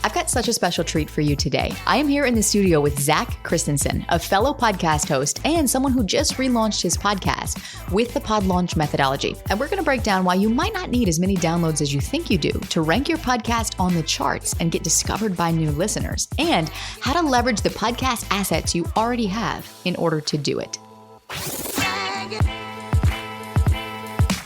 I've got such a special treat for you today. I am here in the studio with Zach Kristensen, a fellow podcast host and someone who just relaunched his podcast with the pod launch methodology. And we're going to break down why you might not need as many downloads as you think you do to rank your podcast on the charts and get discovered by new listeners, and how to leverage the podcast assets you already have in order to do it.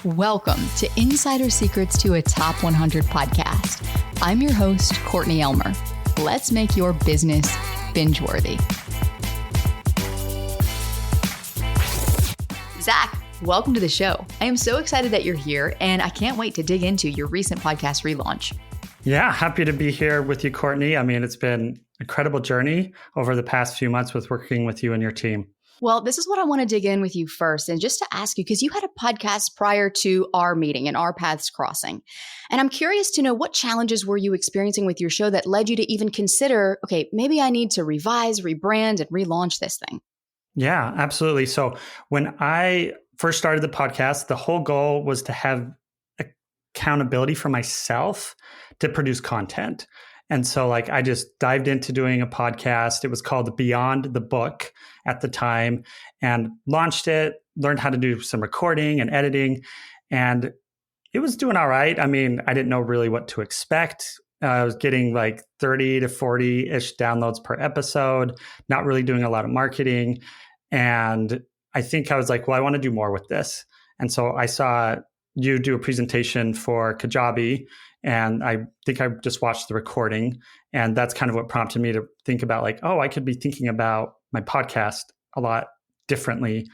Welcome to Insider Secrets to a Top 100 podcast. I'm your host, Courtney Elmer. Let's make your business binge-worthy. Zach, welcome to the show. I am so excited that you're here, and I can't wait to dig into your recent podcast relaunch. Yeah, happy to be here with you, Courtney. I mean, it's been an incredible journey over the past few months with working with you and your team. Well, this is what I want to dig in with you first. And just to ask you, because you had a podcast prior to our meeting and our paths crossing. And I'm curious to know, what challenges were you experiencing with your show that led you to even consider, okay, maybe I need to revise, rebrand, and relaunch this thing? Yeah, absolutely. So when I first started the podcast, the whole goal was to have accountability for myself to produce content. And so I just dived into doing a podcast. It was called Beyond the Book at the time, and launched it, learned how to do some recording and editing, and it was doing all right. I mean, I didn't know really what to expect. I was getting 30 to 40-ish downloads per episode, not really doing a lot of marketing. And I think I was like, well, I want to do more with this. And so I saw you do a presentation for Kajabi, and I think I just watched the recording, and that's kind of what prompted me to think about I could be thinking about my podcast a lot differently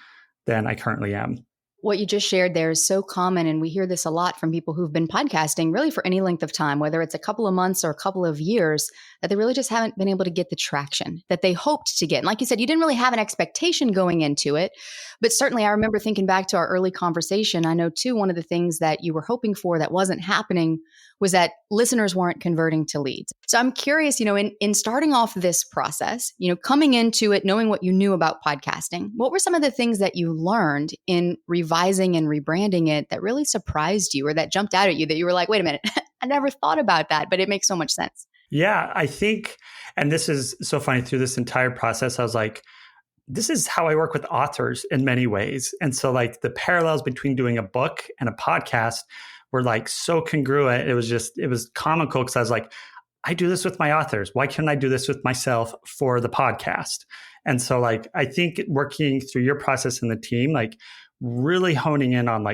than I currently am. What you just shared there is so common, and we hear this a lot from people who've been podcasting really for any length of time, whether it's a couple of months or a couple of years, that they really just haven't been able to get the traction that they hoped to get. And like you said, you didn't really have an expectation going into it, but certainly I remember thinking back to our early conversation. I know too, one of the things that you were hoping for that wasn't happening was that listeners weren't converting to leads. So I'm curious, in starting off this process, coming into it, knowing what you knew about podcasting, what were some of the things that you learned in revising and rebranding it that really surprised you, or that jumped out at you that you were like, wait a minute, I never thought about that, but it makes so much sense? Yeah, I think, and this is so funny, through this entire process, I was like, this is how I work with authors in many ways. And so the parallels between doing a book and a podcast were so congruent. It was comical, because I was like, I do this with my authors. Why can't I do this with myself for the podcast? And so I think working through your process and the team, really honing in on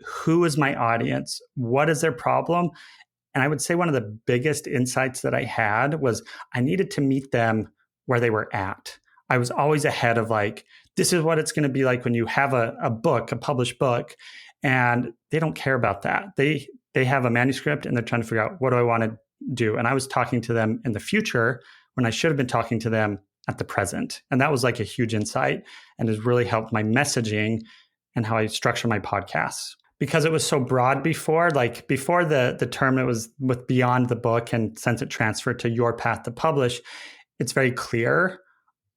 who is my audience? What is their problem? And I would say one of the biggest insights that I had was I needed to meet them where they were at. I was always ahead of this is what it's going to be like when you have a book, a published book, and they don't care about that. They have a manuscript and they're trying to figure out, what do I want to do? And I was talking to them in the future when I should have been talking to them at the present. And that was a huge insight, and has really helped my messaging and how I structure my podcasts. Because it was so broad before, before the term, it was with Beyond the Book, and since it transferred to Your Path to Publish, it's very clear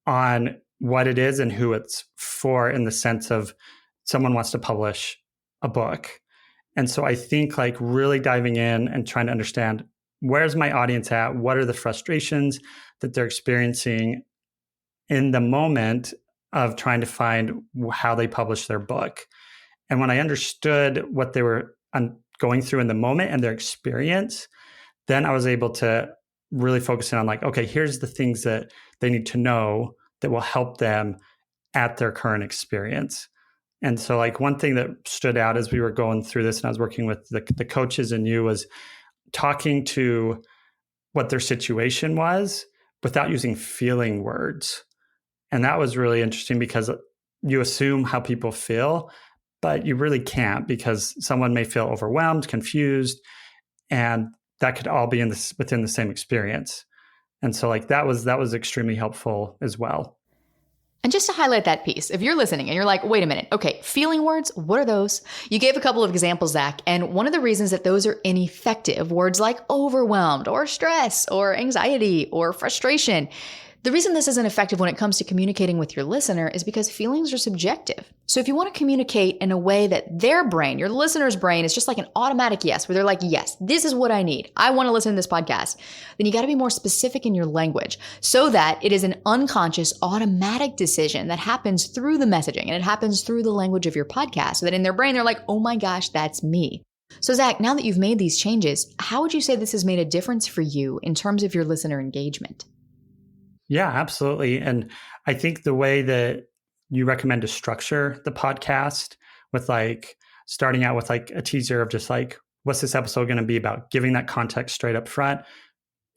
on what it is and who it's for, in the sense of someone wants to publish a book. And so I think really diving in and trying to understand, where's my audience at? What are the frustrations that they're experiencing in the moment of trying to find how they publish their book? And when I understood what they were going through in the moment and their experience, then I was able to really focus in on okay, here's the things that they need to know that will help them at their current experience. And so one thing that stood out as we were going through this, and I was working with the coaches and you, was talking to what their situation was without using feeling words. And that was really interesting, because you assume how people feel, but you really can't, because someone may feel overwhelmed, confused, and that could all be within the same experience. And so that was extremely helpful as well. And just to highlight that piece, if you're listening and you're like, wait a minute, okay, feeling words, what are those? You gave a couple of examples, Zach, and one of the reasons that those are ineffective, words like overwhelmed or stress or anxiety or frustration, The reason this isn't effective when it comes to communicating with your listener is because feelings are subjective. So if you want to communicate in a way that their brain, your listener's brain, is just like an automatic yes, where they're like, yes, this is what I need. I want to listen to this podcast. Then you got to be more specific in your language so that it is an unconscious, automatic decision that happens through the messaging and it happens through the language of your podcast so that in their brain, they're like, oh my gosh, that's me. So Zach, now that you've made these changes, how would you say this has made a difference for you in terms of your listener engagement? Yeah, absolutely. And I think the way that you recommend to structure the podcast with like starting out with like a teaser of just like, what's this episode going to be about? Giving that context straight up front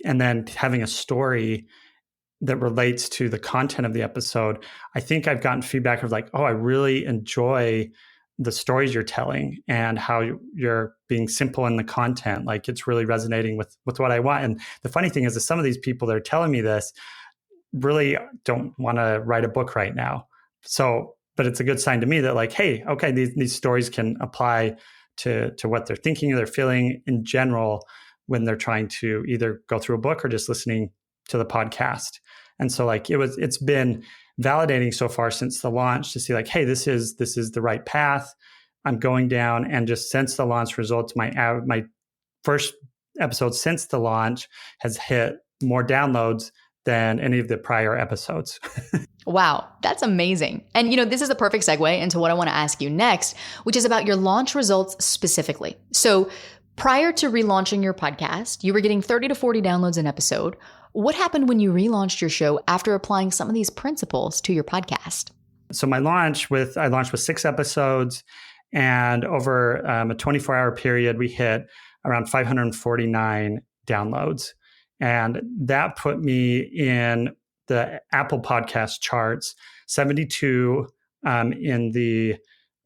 and then having a story that relates to the content of the episode. I think I've gotten feedback of like, oh, I really enjoy the stories you're telling and how you're being simple in the content. Like it's really resonating with what I want. And the funny thing is that some of these people that are telling me this really don't want to write a book right now. So, but it's a good sign to me that like, hey, okay, these stories can apply to what they're thinking or they're feeling in general when they're trying to either go through a book or just listening to the podcast. And so like it's been validating so far since the launch to see like, hey, this is the right path I'm going down. And just since the launch results, my first episode since the launch has hit more downloads than any of the prior episodes. Wow, that's amazing. And this is the perfect segue into what I want to ask you next, which is about your launch results specifically. So prior to relaunching your podcast, you were getting 30 to 40 downloads an episode. What happened when you relaunched your show after applying some of these principles to your podcast? So I launched with 6 episodes, and over a 24-hour period, we hit around 549 downloads. And that put me in the Apple Podcast charts, 72 in the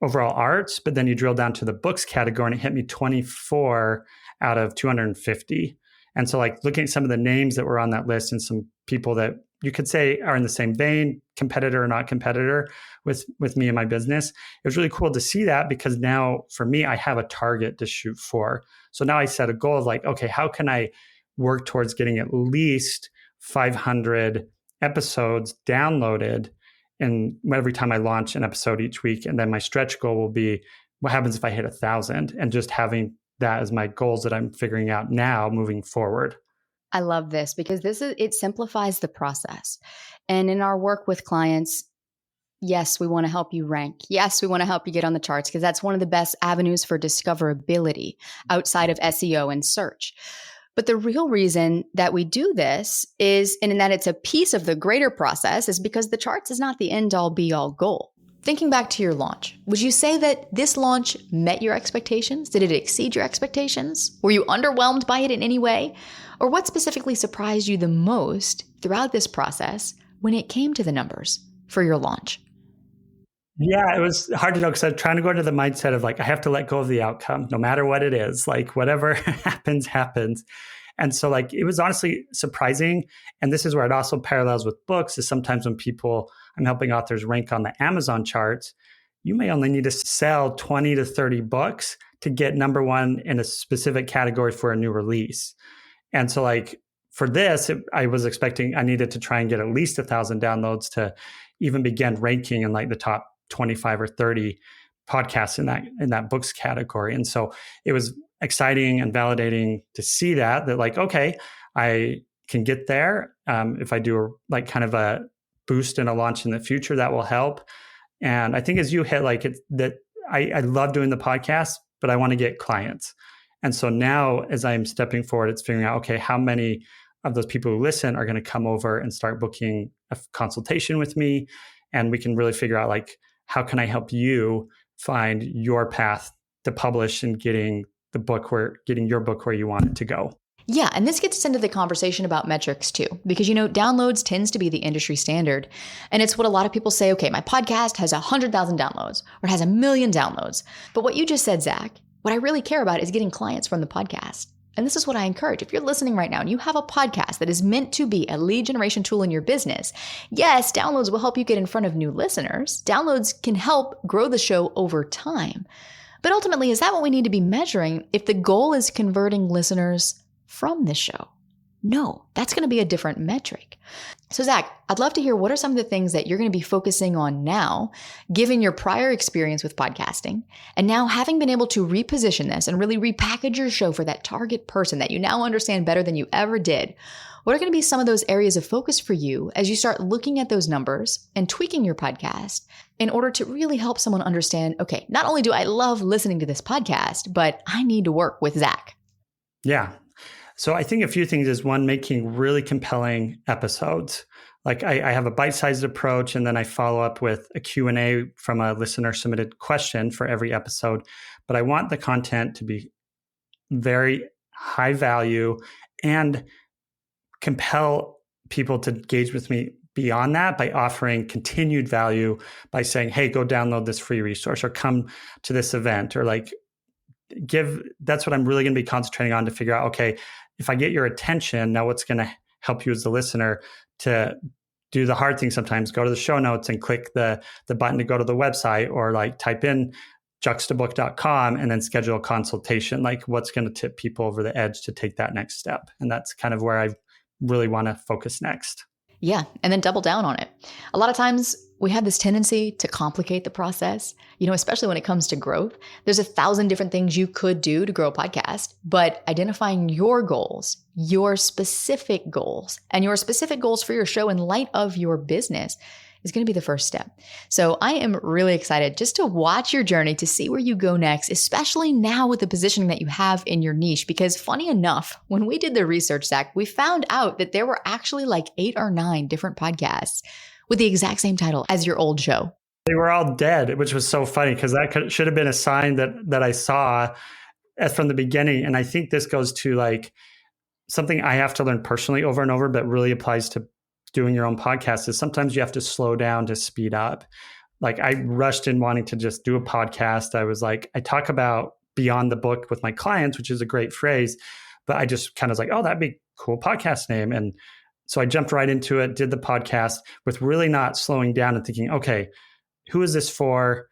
overall arts, but then you drill down to the books category and it hit me 24 out of 250. And so like looking at some of the names that were on that list and some people that you could say are in the same vein, competitor or not competitor with me and my business, it was really cool to see that because now for me, I have a target to shoot for. So now I set a goal of like, okay, how can I work towards getting at least 500 episodes downloaded and every time I launch an episode each week. And then my stretch goal will be what happens if I hit 1,000 and just having that as my goals that I'm figuring out now moving forward. I love this because it simplifies the process. And in our work with clients, yes, we want to help you rank. Yes, we want to help you get on the charts because that's one of the best avenues for discoverability outside of SEO and search. But the real reason that we do this is, and in that it's a piece of the greater process, is because the charts is not the end all be all goal. Thinking back to your launch, would you say that this launch met your expectations? Did it exceed your expectations? Were you underwhelmed by it in any way? Or what specifically surprised you the most throughout this process when it came to the numbers for your launch? Yeah, it was hard to know because I'm trying to go into the mindset of like, I have to let go of the outcome, no matter what it is, like whatever happens, happens. And so like, it was honestly surprising. And this is where it also parallels with books is sometimes when I'm helping authors rank on the Amazon charts, you may only need to sell 20 to 30 books to get number one in a specific category for a new release. And so like for this, I was expecting I needed to try and get at least 1,000 downloads to even begin ranking in like the top 25 or 30 podcasts in that books category. And so it was exciting and validating to see that like, okay, I can get there. If I do like kind of a boost and a launch in the future, that will help. And I think as you hit like I love doing the podcast, but I want to get clients. And so now as I'm stepping forward, it's figuring out, okay, how many of those people who listen are going to come over and start booking a consultation with me. And we can really figure out like, how can I help you find your path to publish and getting your book where you want it to go? Yeah, and this gets us into the conversation about metrics too, because downloads tends to be the industry standard. And it's what a lot of people say, okay, my podcast has 100,000 downloads or it has 1 million downloads. But what you just said, Zach, what I really care about is getting clients from the podcast. And this is what I encourage. If you're listening right now and you have a podcast that is meant to be a lead generation tool in your business, yes, downloads will help you get in front of new listeners. Downloads can help grow the show over time. But ultimately, is that what we need to be measuring if the goal is converting listeners from this show? No, that's going to be a different metric. So, Zach, I'd love to hear what are some of the things that you're going to be focusing on now, given your prior experience with podcasting, and now having been able to reposition this and really repackage your show for that target person that you now understand better than you ever did. What are going to be some of those areas of focus for you as you start looking at those numbers and tweaking your podcast in order to really help someone understand, okay, not only do I love listening to this podcast, but I need to work with Zach? Yeah. So I think a few things is one, making really compelling episodes. Like I have a bite-sized approach, and then I follow up with a Q&A from a listener submitted question for every episode. But I want the content to be very high value and compel people to engage with me beyond that by offering continued value by saying, hey, go download this free resource or come to this event, or like that's what I'm really going to be concentrating on to figure out, okay, if I get your attention, now what's going to help you as the listener to do the hard thing sometimes, go to the show notes and click the button to go to the website, or like type in juxtabook.com and then schedule a consultation. Like what's going to tip people over the edge to take that next step. And that's kind of where I really want to focus next. Yeah, and then double down on it. A lot of times we have this tendency to complicate the process, especially when it comes to growth. There's 1,000 different things you could do to grow a podcast, but identifying your goals, your specific goals, and your specific goals for your show in light of your business is going to be the first step. So I am really excited just to watch your journey, to see where you go next, especially now with the positioning that you have in your niche. Because funny enough, when we did the research, Zach, we found out that there were actually like 8 or 9 different podcasts with the exact same title as your old show. They were all dead, which was so funny because that should have been a sign that I saw from the beginning. And I think this goes to like something I have to learn personally over and over, but really applies to doing your own podcast, is sometimes you have to slow down to speed up. Like I rushed in wanting to just do a podcast. I was like, I talk about beyond the book with my clients, which is a great phrase, but I just kind of was like, oh, that'd be a cool podcast name. And so I jumped right into it, did the podcast with really not slowing down and thinking, okay, who is this for?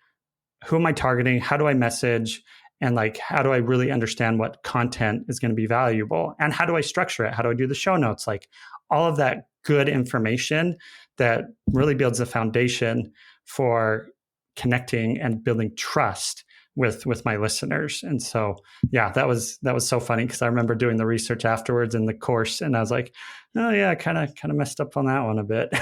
Who am I targeting? How do I message? And like, how do I really understand what content is going to be valuable? And how do I structure it? How do I do the show notes? Like all of that good information that really builds the foundation for connecting and building trust with my listeners. And so, yeah, that was so funny because I remember doing the research afterwards in the course, and I was like, oh yeah, I kind of messed up on that one a bit.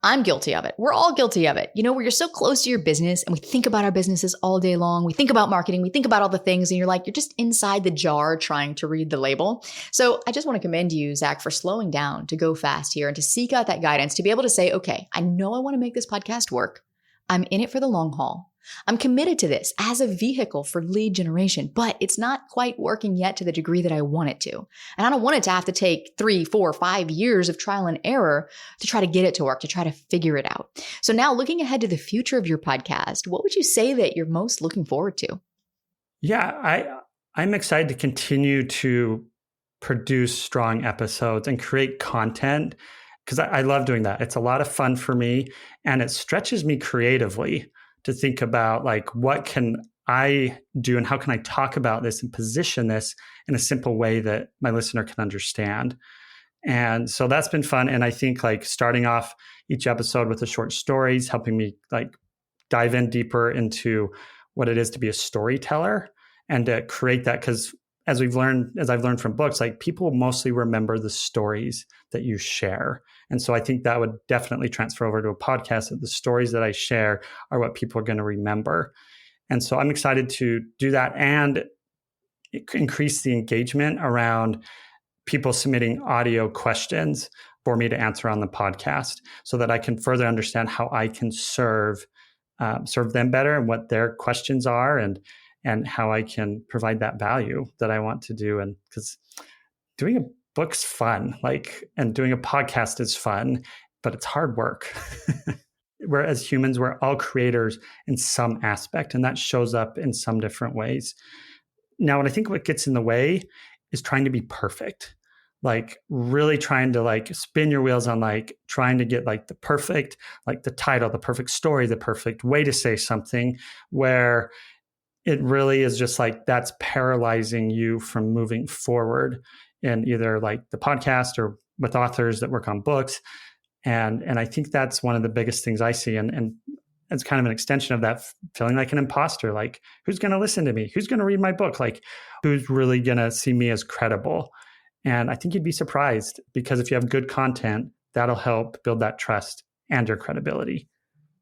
I'm guilty of it. We're all guilty of it. Where you're so close to your business and we think about our businesses all day long. We think about marketing. We think about all the things, and you're just inside the jar trying to read the label. So I just want to commend you, Zach, for slowing down to go fast here and to seek out that guidance, to be able to say, okay, I know I want to make this podcast work. I'm in it for the long haul. I'm committed to this as a vehicle for lead generation, but it's not quite working yet to the degree that I want it to. And I don't want it to have to take 3, 4, 5 years of trial and error to try to get it to work, to try to figure it out. So now looking ahead to the future of your podcast, what would you say that you're most looking forward to? Yeah, I'm excited to continue to produce strong episodes and create content because I love doing that. It's a lot of fun for me, and it stretches me creatively to think about like, what can I do and how can I talk about this and position this in a simple way that my listener can understand. And so that's been fun. And I think like starting off each episode with the short stories, helping me like dive in deeper into what it is to be a storyteller and to create that. Because as I've learned from books, like people mostly remember the stories that you share. And so I think that would definitely transfer over to a podcast, that the stories that I share are what people are going to remember. And so I'm excited to do that and increase the engagement around people submitting audio questions for me to answer on the podcast so that I can further understand how I can serve them better and what their questions are and how I can provide that value that I want to do. And because doing a book's fun, and doing a podcast is fun, but it's hard work. Whereas humans, we're all creators in some aspect, and that shows up in some different ways. Now, what I think what gets in the way is trying to be perfect, like really trying to spin your wheels on trying to get the perfect, the title, the perfect story, the perfect way to say something, where it really is just that's paralyzing you from moving forward in either like the podcast or with authors that work on books. And I think that's one of the biggest things I see. And it's kind of an extension of that feeling like an imposter, like who's going to listen to me? Who's going to read my book? Like who's really going to see me as credible? And I think you'd be surprised, because if you have good content, that'll help build that trust and your credibility.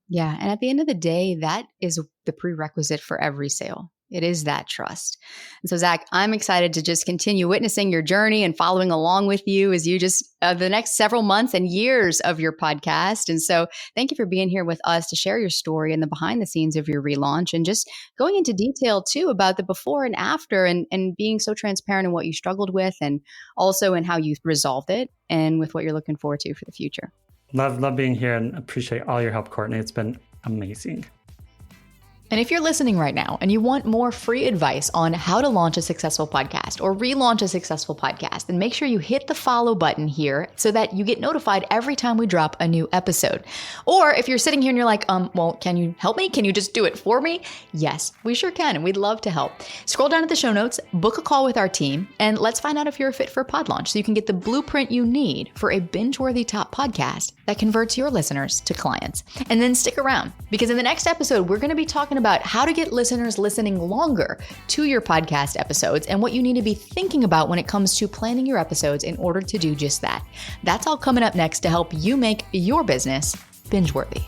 Yeah. And at the end of the day, that is the prerequisite for every sale. It is that trust. And so, Zach, I'm excited to just continue witnessing your journey and following along with you as you just the next several months and years of your podcast. And so thank you for being here with us to share your story and the behind the scenes of your relaunch, and just going into detail too about the before and after, and being so transparent in what you struggled with, and also in how you resolved it, and with what you're looking forward to for the future. Love being here, and appreciate all your help, Courtney. It's been amazing. And if you're listening right now and you want more free advice on how to launch a successful podcast or relaunch a successful podcast, then make sure you hit the follow button here so that you get notified every time we drop a new episode. Or if you're sitting here and you're like, well, can you help me? Can you just do it for me? Yes, we sure can. And we'd love to help. Scroll down at the show notes, book a call with our team, and let's find out if you're a fit for pod launch so you can get the blueprint you need for a binge-worthy top podcast that converts your listeners to clients. And then stick around, because in the next episode, we're going to be talking about how to get listeners listening longer to your podcast episodes, and what you need to be thinking about when it comes to planning your episodes in order to do just that. That's all coming up next to help you make your business binge-worthy.